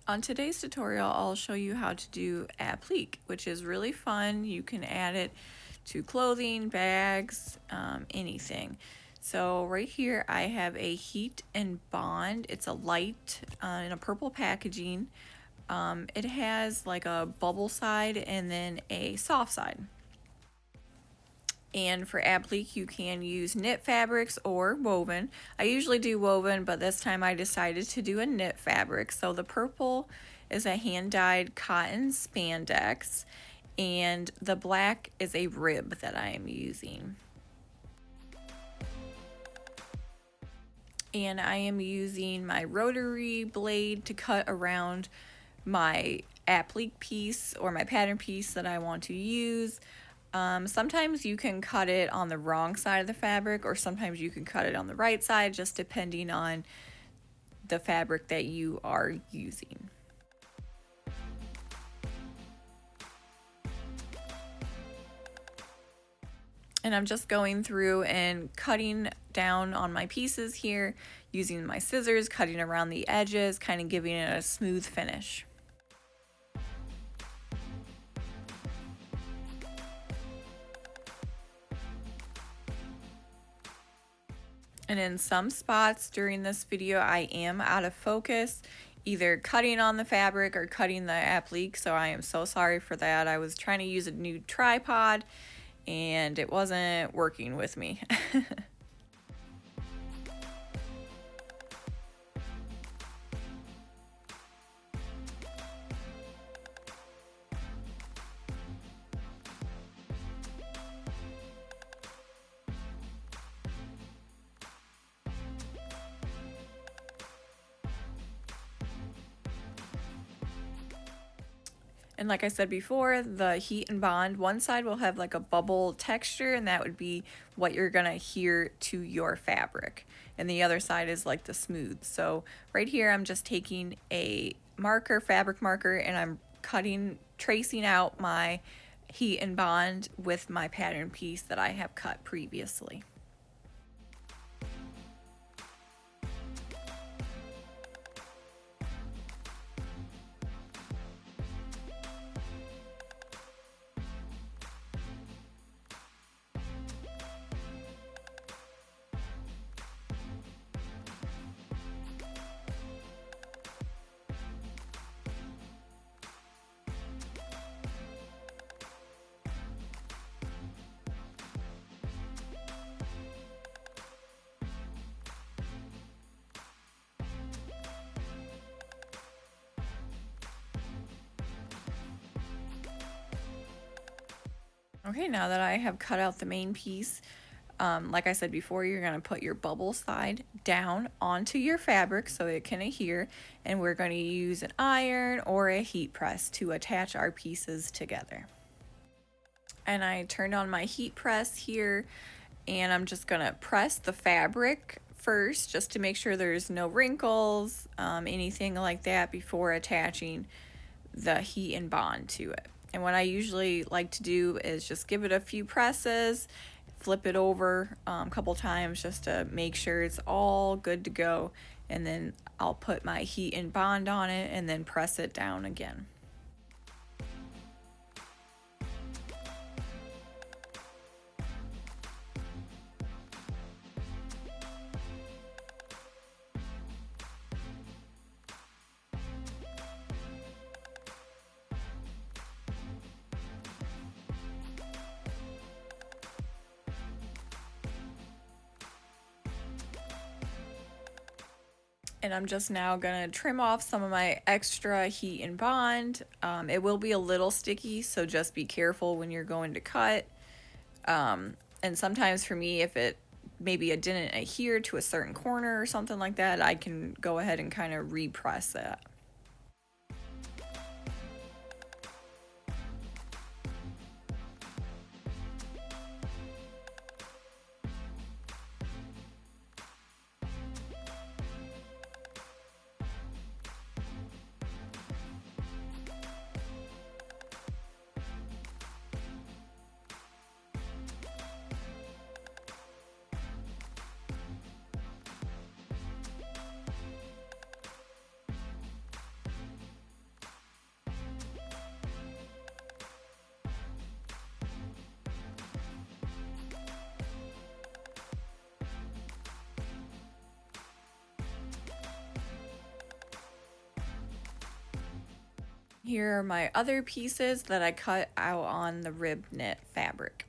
On today's tutorial, I'll show you how to do applique, which is really fun. You can add it to clothing, bags, anything. So right here I have a heat and bond. It's a light in a purple packaging. It has like a bubble side and then a soft side. And for applique, you can use knit fabrics or woven. I usually do woven, but this time I decided to do a knit fabric. So the purple is a hand-dyed cotton spandex, and the black is a rib that I am using. And I am using my rotary blade to cut around my applique piece or my pattern piece that I want to use. Sometimes you can cut it on the wrong side of the fabric, or sometimes you can cut it on the right side, just depending on the fabric that you are using. And I'm just going through and cutting down on my pieces here, using my scissors, cutting around the edges, kind of giving it a smooth finish. And in some spots during this video, I am out of focus, either cutting on the fabric or cutting the applique, so I am so sorry for that. I was trying to use a new tripod and it wasn't working with me. And like I said before, the heat and bond, one side will have like a bubble texture, and that would be what you're gonna adhere to your fabric. And the other side is like the smooth. So right here, I'm just taking a marker, fabric marker, and I'm tracing out my heat and bond with my pattern piece that I have cut previously. Okay, now that I have cut out the main piece, like I said before, you're going to put your bubble side down onto your fabric so it can adhere, and we're going to use an iron or a heat press to attach our pieces together. And I turned on my heat press here, and I'm just going to press the fabric first just to make sure there's no wrinkles, anything like that, before attaching the heat and bond to it. And what I usually like to do is just give it a few presses, flip it over a couple times just to make sure it's all good to go, and then I'll put my heat and bond on it and then press it down again. And I'm just now gonna trim off some of my extra heat and bond. It will be a little sticky, so just be careful when you're going to cut. And sometimes for me, if it didn't adhere to a certain corner or something like that, I can go ahead and kind of repress that. Here are my other pieces that I cut out on the rib knit fabric.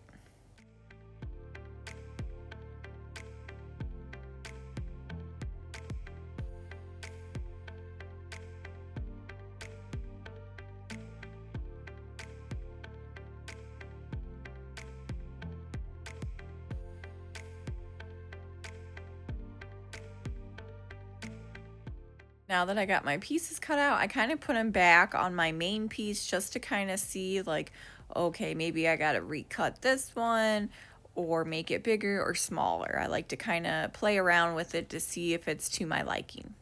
Now that I got my pieces cut out, I kind of put them back on my main piece just to kind of see like, okay, maybe I got to recut this one or make it bigger or smaller. I like to kind of play around with it to see if it's to my liking.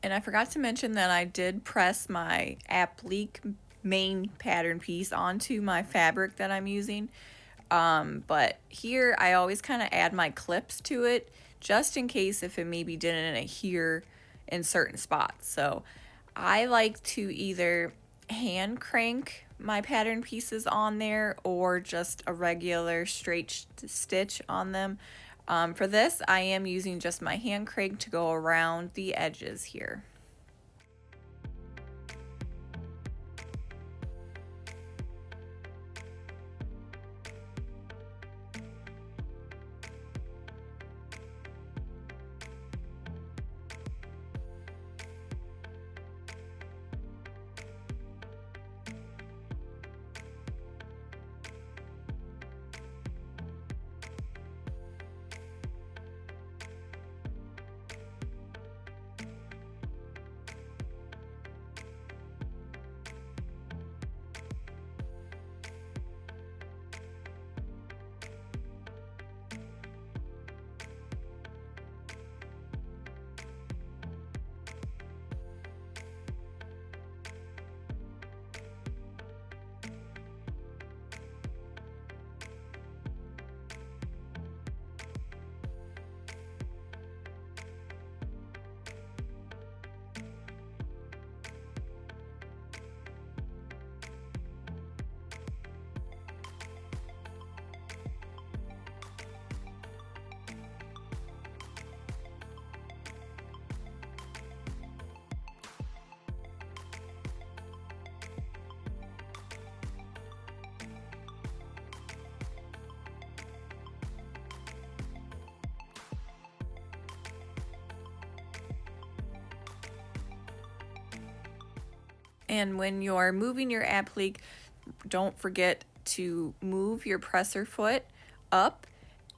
And I forgot to mention that I did press my applique main pattern piece onto my fabric that I'm using. But here I always kind of add my clips to it just in case if it maybe didn't adhere in certain spots. So I like to either hand crank my pattern pieces on there or just a regular straight stitch on them. For this, I am using just my hand crank to go around the edges here. And when you're moving your applique, don't forget to move your presser foot up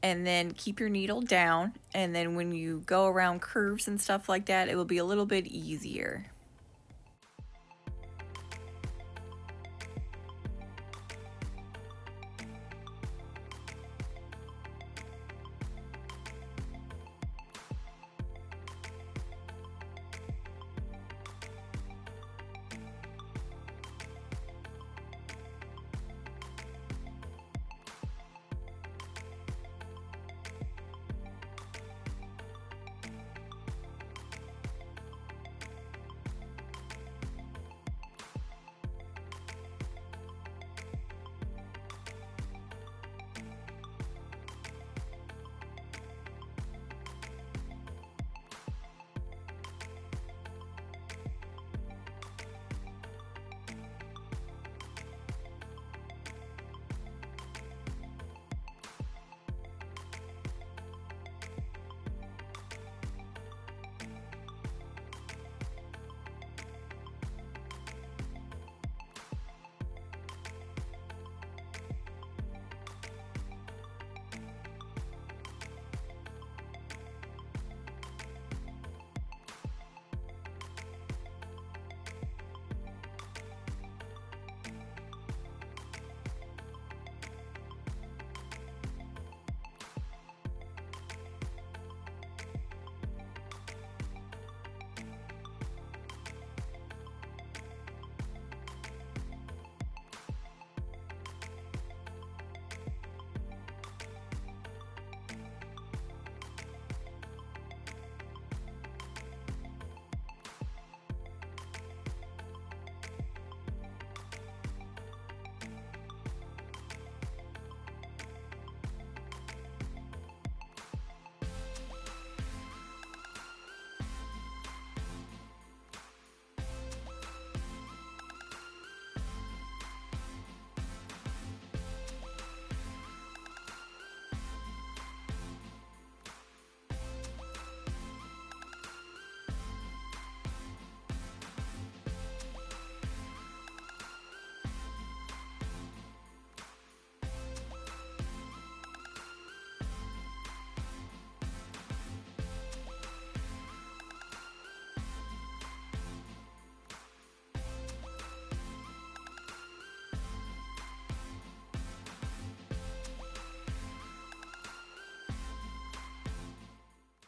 and then keep your needle down. And then when you go around curves and stuff like that, it will be a little bit easier.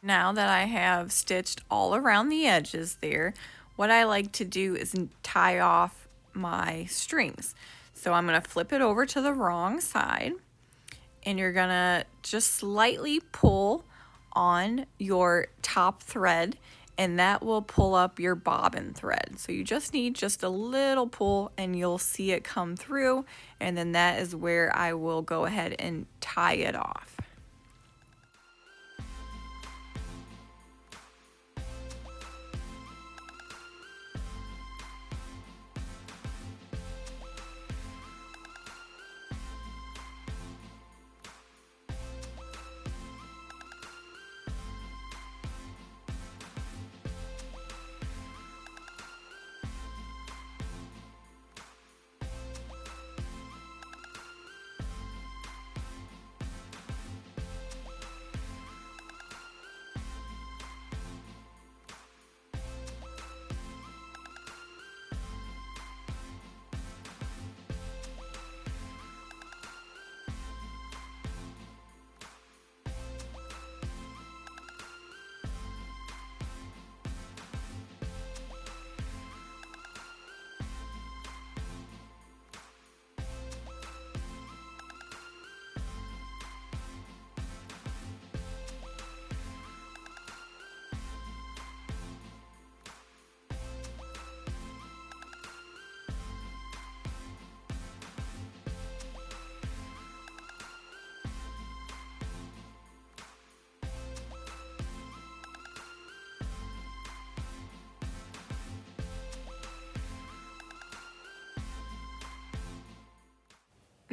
Now that I have stitched all around the edges there, what I like to do is tie off my strings. So I'm going to flip it over to the wrong side, and you're going to just slightly pull on your top thread, and that will pull up your bobbin thread. So you just need just a little pull and you'll see it come through, and then that is where I will go ahead and tie it off.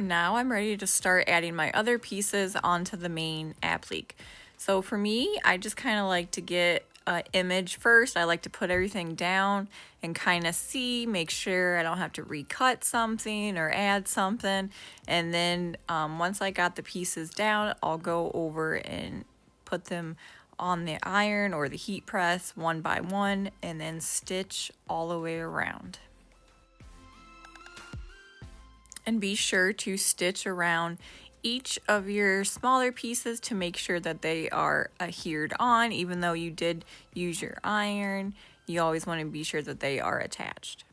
Now I'm ready to start adding my other pieces onto the main applique. So for me, I just kind of like to get an image first. I like to put everything down and kind of see, make sure I don't have to recut something or add something. And then once I got the pieces down, I'll go over and put them on the iron or the heat press one by one, and then stitch all the way around. And be sure to stitch around each of your smaller pieces to make sure that they are adhered on. Even though you did use your iron, you always want to be sure that they are attached.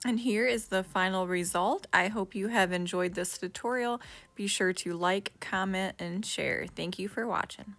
And here is the final result. I hope you have enjoyed this tutorial. Be sure to like, comment, and share. Thank you for watching.